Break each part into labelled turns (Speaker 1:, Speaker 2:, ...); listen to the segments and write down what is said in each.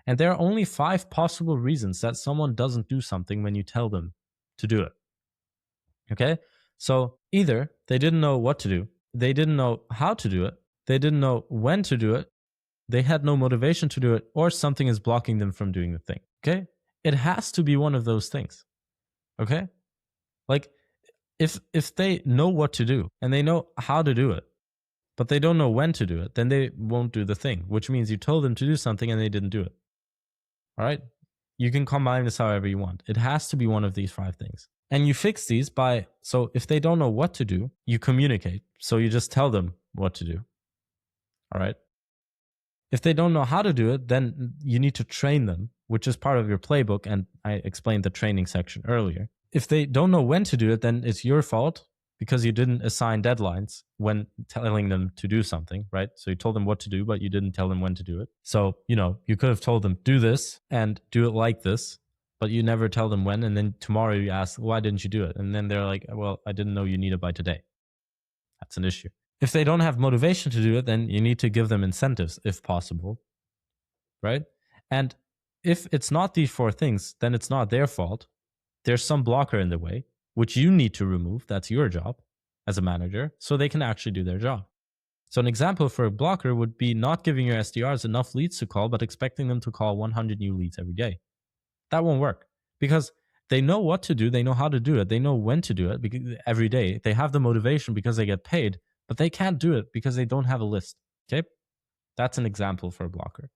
Speaker 1: And there are only 5 possible reasons that someone doesn't do something when you tell them to do it. Okay? So either they didn't know what to do, they didn't know how to do it, they didn't know when to do it, they had no motivation to do it, or something is blocking them from doing the thing. Okay? It has to be one of those things. Okay? Like if they know what to do and they know how to do it, but they don't know when to do it, then they won't do the thing, which means you told them to do something and they didn't do it. All right? You can combine this however you want. It has to be one of these 5 things. And you fix these by, so if they don't know what to do, you communicate. So you just tell them what to do. All right? If they don't know how to do it, then you need to train them, which is part of your playbook. And I explained the training section earlier. If they don't know when to do it, then it's your fault because you didn't assign deadlines when telling them to do something, right? So you told them what to do, but you didn't tell them when to do it. So, you could have told them, do this and do it like this, but you never tell them when. And then tomorrow you ask, why didn't you do it? And then they're like, well, I didn't know you need it by today. That's an issue. If they don't have motivation to do it, then you need to give them incentives if possible, right? And if it's not these 4 things, then it's not their fault. There's some blocker in the way, which you need to remove. That's your job as a manager, so they can actually do their job. So an example for a blocker would be not giving your SDRs enough leads to call, but expecting them to call 100 new leads every day. That won't work because they know what to do. They know how to do it. They know when to do it because every day. They have the motivation because they get paid, but they can't do it because they don't have a list. Okay? That's an example for a blocker.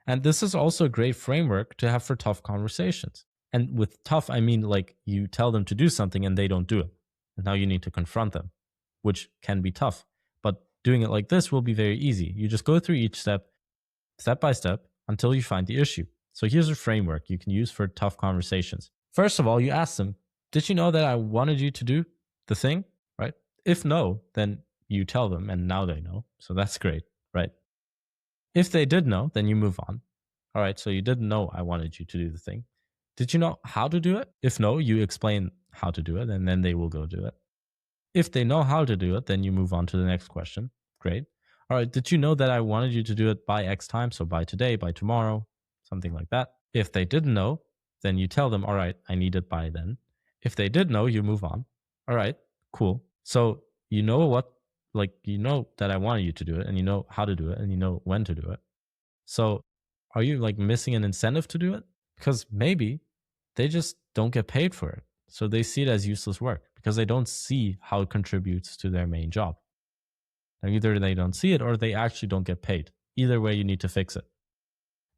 Speaker 1: And this is also a great framework to have for tough conversations. And with tough, I mean like you tell them to do something and they don't do it. And now you need to confront them, which can be tough. But doing it like this will be very easy. You just go through each step by step, until you find the issue. So here's a framework you can use for tough conversations. First of all, you ask them, did you know that I wanted you to do the thing, right? If no, then you tell them and now they know. So that's great, right? If they did know, then you move on. All right, so you didn't know I wanted you to do the thing. Did you know how to do it? If no, you explain how to do it and then they will go do it. If they know how to do it, then you move on to the next question. Great. All right, did you know that I wanted you to do it by X time? So by today, by tomorrow, something like that. If they didn't know, then you tell them, all right, I need it by then. If they did know, you move on. All right, cool. So you know that I wanted you to do it and you know how to do it and you know when to do it. So are you missing an incentive to do it? Because maybe they just don't get paid for it. So they see it as useless work because they don't see how it contributes to their main job. Now, either they don't see it or they actually don't get paid. Either way, you need to fix it.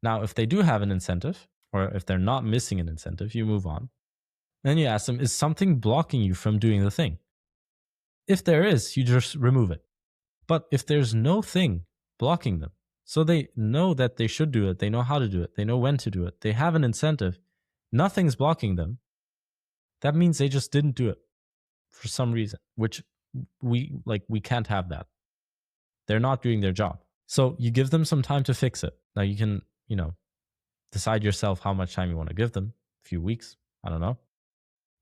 Speaker 1: Now, if they do have an incentive, or if they're not missing an incentive, you move on. Then you ask them, is something blocking you from doing the thing? If there is, you just remove it. But if there's no thing blocking them, so they know that they should do it, they know how to do it, they know when to do it, they have an incentive, nothing's blocking them, that means they just didn't do it for some reason, which we can't have that. They're not doing their job. So you give them some time to fix it. Now you can, decide yourself how much time you want to give them. A few weeks, I don't know.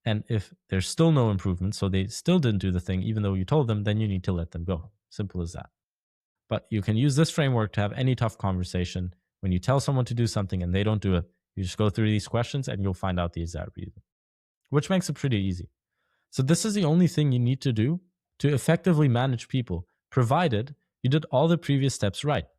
Speaker 1: And if there's still no improvement, so they still didn't do the thing, even though you told them, then you need to let them go. Simple as that. But you can use this framework to have any tough conversation. When you tell someone to do something and they don't do it, you just go through these questions and you'll find out the exact reason, which makes it pretty easy. So this is the only thing you need to do to effectively manage people, provided you did all the previous steps right.